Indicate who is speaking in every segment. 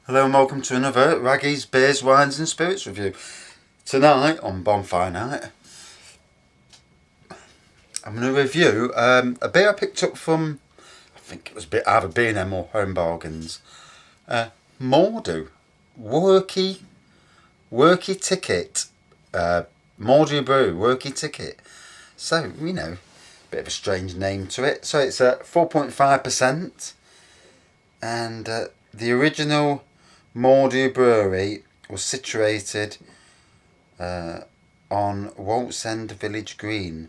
Speaker 1: Hello and welcome to another Raggy's Beers, Wines and Spirits review. Tonight on Bonfire Night I'm going to review a beer I picked up from, I think it was either B&M or Home Bargains. Mordue Workie Ticket. Mordue Brewery Workie Ticket. So, bit of a strange name to it. So it's 4.5% and the original Mordue Brewery was situated on Walt's End Village Green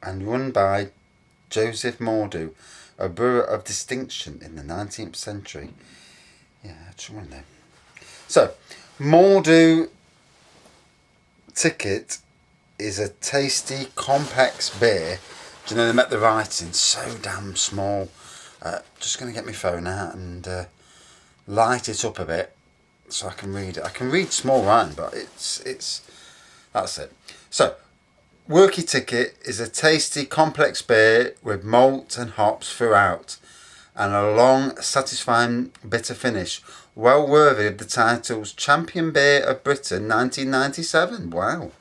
Speaker 1: and run by Joseph Mordue, a brewer of distinction in the 19th century. Yeah, that's one there. So, Mordue Ticket is a tasty, complex beer. Do you know they make the writing so damn small? Just going to get my phone out and light it up a bit so I can read it. I can read small writing, but that's it. So, Workie Ticket is a tasty, complex beer with malt and hops throughout, and a long, satisfying bitter finish. Well worthy of the titles Champion Beer of Britain 1997. Wow.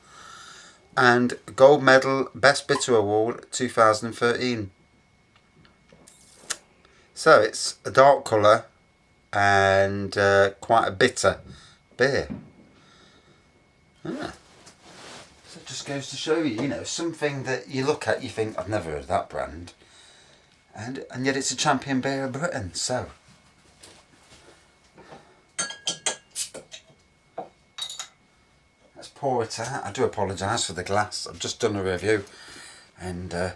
Speaker 1: And Gold Medal Best Bitter Award 2013. So it's a dark colour and quite a bitter beer. So it just goes to show you, something that you look at, you think, I've never heard of that brand. And yet it's a Champion Beer of Britain, so. Let's pour it out. I do apologise for the glass. I've just done a review and I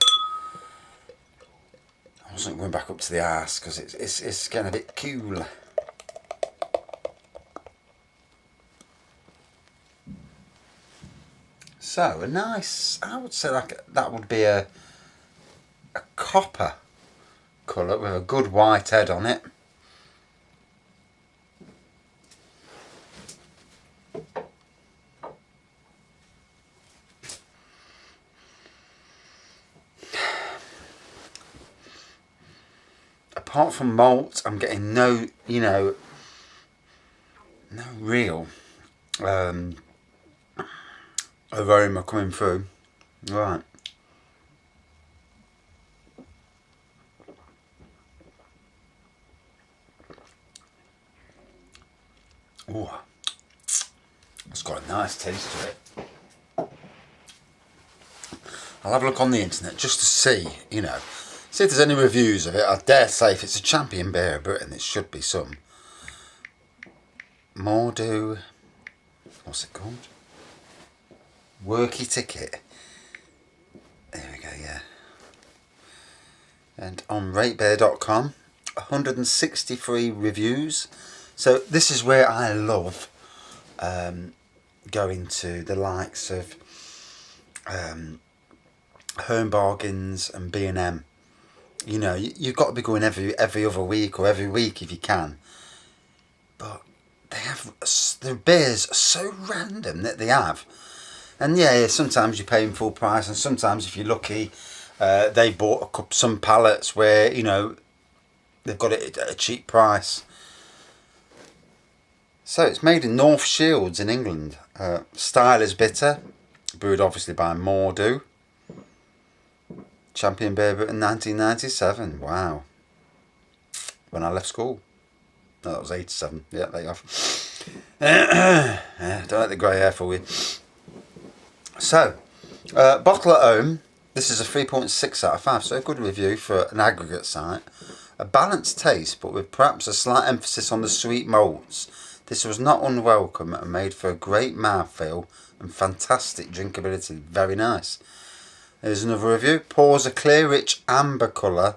Speaker 1: wasn't going back up to the arse because it's getting a bit cool. So a nice, I would say that would be a copper colour with a good white head on it. Apart from malt, I'm getting no real aroma coming through. Right. Oh, it's got a nice taste to it. I'll have a look on the internet just to see if there's any reviews of it. I dare say if it's a Champion Beer of Britain, it should be some. Mordue, what's it called? Workie Ticket. There we go, yeah. And on ratebeer.com, 163 reviews. So this is where I love going to the likes of Home Bargains and B&M. You've got to be going every other week or every week if you can. But they have, the beers are so random that they have. And yeah, sometimes you're paying full price, and sometimes if you're lucky, they bought some pallets where, they've got it at a cheap price. So it's made in North Shields in England. Style is bitter, brewed obviously by Mordue. Champion Beer Britain 1997. Wow. When I left school. No, that was 87. Yeah, there you have. Yeah, don't let the grey hair fool you. So, bottle at home. This is a 3.6 out of 5. So a good review for an aggregate site. A balanced taste, but with perhaps a slight emphasis on the sweet malts. This was not unwelcome and made for a great mouthfeel and fantastic drinkability. Very nice. Here's another review. Pours a clear, rich amber colour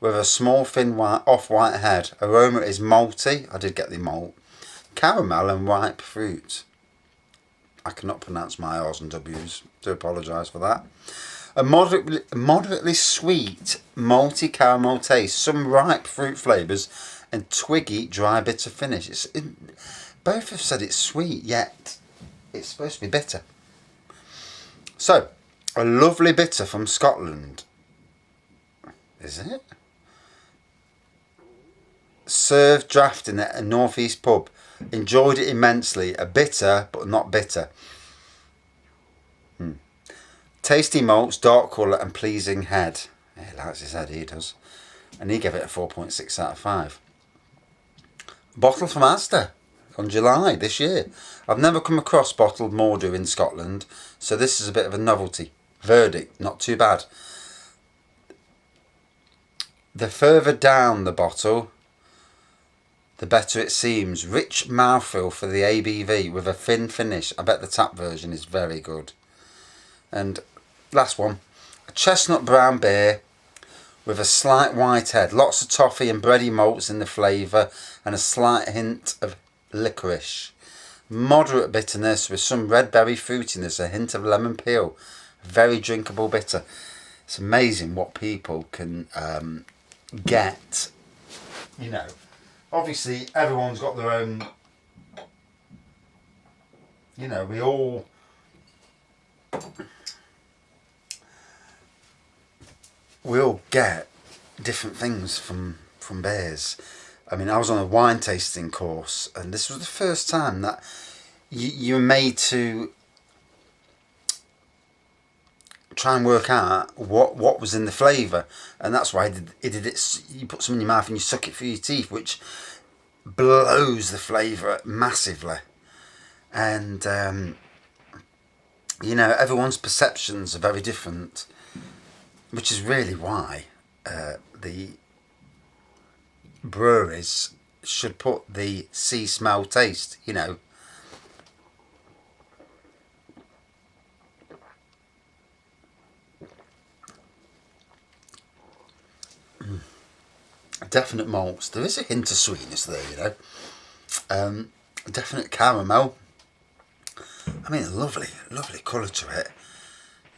Speaker 1: with a small, thin, off-white head. Aroma is malty. I did get the malt. Caramel and ripe fruit. I cannot pronounce my R's and W's. Do apologise for that. A moderately sweet, malty caramel taste. Some ripe fruit flavours and twiggy, dry, bitter finish. Both have said it's sweet, yet it's supposed to be bitter. So, a lovely bitter from Scotland. Is it? Served drafting at a northeast pub. Enjoyed it immensely. A bitter, but not bitter. Tasty malts, dark colour and pleasing head. He likes his head, he does. And he gave it a 4.6 out of 5. Bottle from Asda on July this year. I've never come across bottled Mordue in Scotland, so this is a bit of a novelty. Verdict, not too bad. The further down the bottle, the better it seems. Rich mouthfeel for the ABV with a thin finish. I bet the tap version is very good. And last one, a chestnut brown beer with a slight white head. Lots of toffee and bready malts in the flavour and a slight hint of licorice. Moderate bitterness with some red berry fruitiness, a hint of lemon peel. Very drinkable bitter. It's amazing what people can get. You know, obviously everyone's got their own, you know, we all get different things from beers. I mean, I was on a wine tasting course, and this was the first time that you're made to try and work out what was in the flavour, and that's why he did it. You put some in your mouth and you suck it through your teeth, which blows the flavour massively. And you know, everyone's perceptions are very different, which is really why the breweries should put the see, smell, taste, you know. Definite malts. There is a hint of sweetness there, you know. Definite caramel. I mean, a lovely colour to it.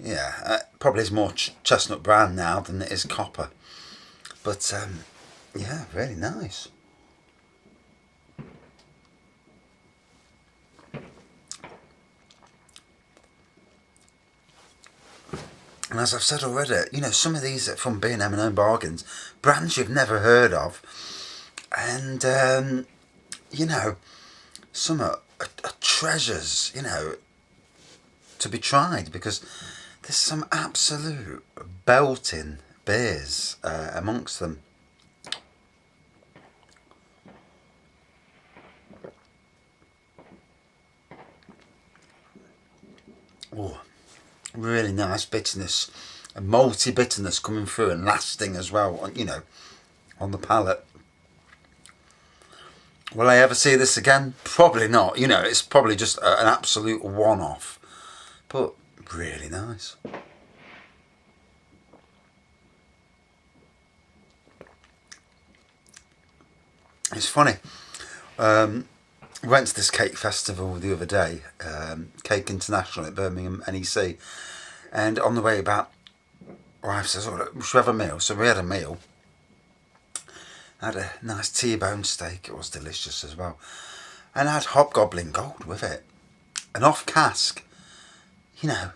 Speaker 1: Yeah, probably is more chestnut brown now than it is copper. But yeah, really nice. And as I've said already, you know, some of these are from B&M bargains, brands you've never heard of, and you know, some are treasures, you know, to be tried, because there's some absolute belting beers amongst them. Oh, really nice bitterness, a malty bitterness coming through and lasting as well, you know, on the palate. Will I ever see this again? Probably not. You know, it's probably just an absolute one-off, but really nice. It's funny. We went to this cake festival the other day, Cake International at Birmingham NEC, and on the way back, wife says, "Oh, look, we should have a meal." So we had a meal. I had a nice T-bone steak. It was delicious as well, and I had Hobgoblin Gold with it, an off cask. You know,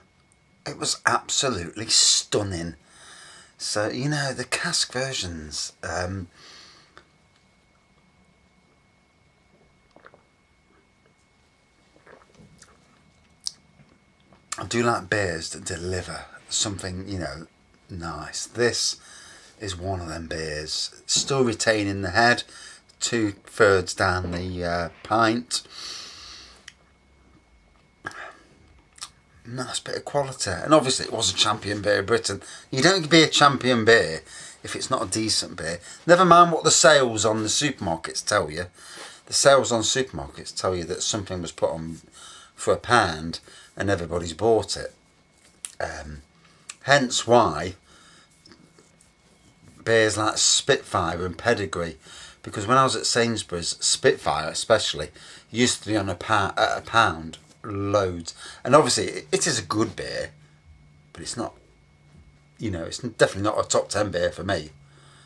Speaker 1: it was absolutely stunning. So, you know, the cask versions. I do like beers that deliver something, you know, nice. This is one of them beers. Still retaining the head, 2/3 down the pint. Nice bit of quality. And obviously it was a champion beer of Britain. You don't be a champion beer if it's not a decent beer. Never mind what the sales on the supermarkets tell you. The sales on supermarkets tell you that something was put on for £1 and everybody's bought it. Hence why beers like Spitfire and Pedigree, because when I was at Sainsbury's, Spitfire especially used to be on at a pound, loads. And obviously it is a good beer, but it's not, you know, it's definitely not a top 10 beer for me.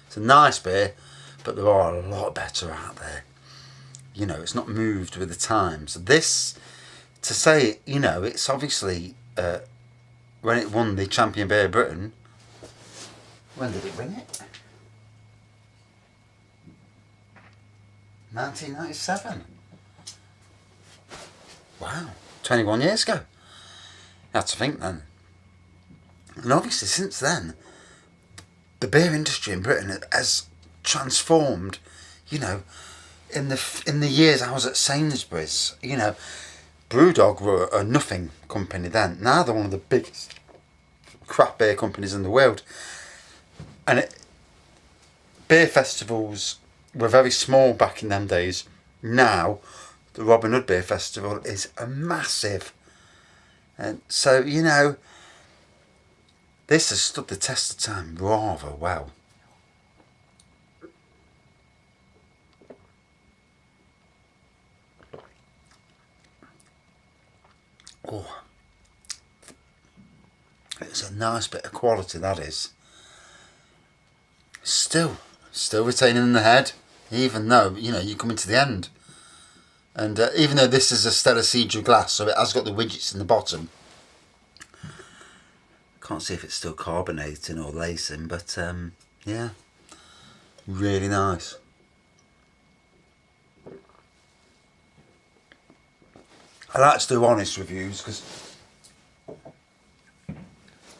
Speaker 1: It's a nice beer, but there are a lot better out there. You know, it's not moved with the times. This, to say, you know, it's obviously when it won the Champion Beer of Britain. When did it win it? 1997. Wow, 21 years ago. You have to think then. And obviously since then, the beer industry in Britain has transformed, you know, in the years I was at Sainsbury's, you know, Brewdog were a nothing company then. Now they're one of the biggest craft beer companies in the world. And beer festivals were very small back in them days. Now, the Robin Hood Beer Festival is a massive. And so, you know, this has stood the test of time rather well. Oh, it's a nice bit of quality, that is. Still retaining in the head, even though, you know, you're coming to the end. And even though this is a Stella Cedar glass, so it has got the widgets in the bottom. Can't see if it's still carbonating or lacing, but yeah, really nice. I like to do honest reviews because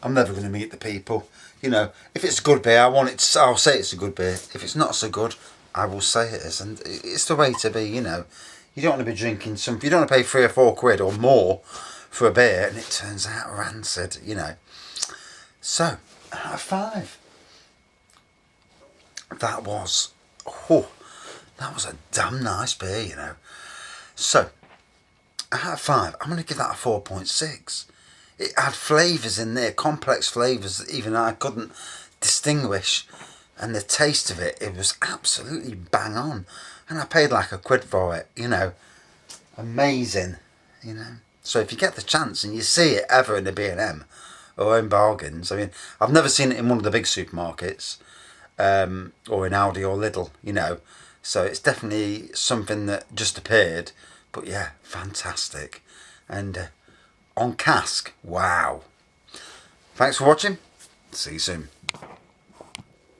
Speaker 1: I'm never going to meet the people. You know, if it's a good beer, I'll say it's a good beer. If it's not so good, I will say it is. And it's the way to be, you know. You don't want to be drinking something. You don't want to pay £3 or £4 or more for a beer and it turns out rancid, you know. So, out of 5. That was a damn nice beer, you know. So, out of 5, I'm going to give that a 4.6. It had flavours in there, complex flavours that even I couldn't distinguish. And the taste of it was absolutely bang on. And I paid like £1 for it, you know. Amazing, you know. So if you get the chance and you see it ever in the B&M or in bargains, I mean, I've never seen it in one of the big supermarkets or in Aldi or Lidl, you know. So it's definitely something that just appeared. But yeah, fantastic. And on cask, wow. Thanks for watching. See you soon.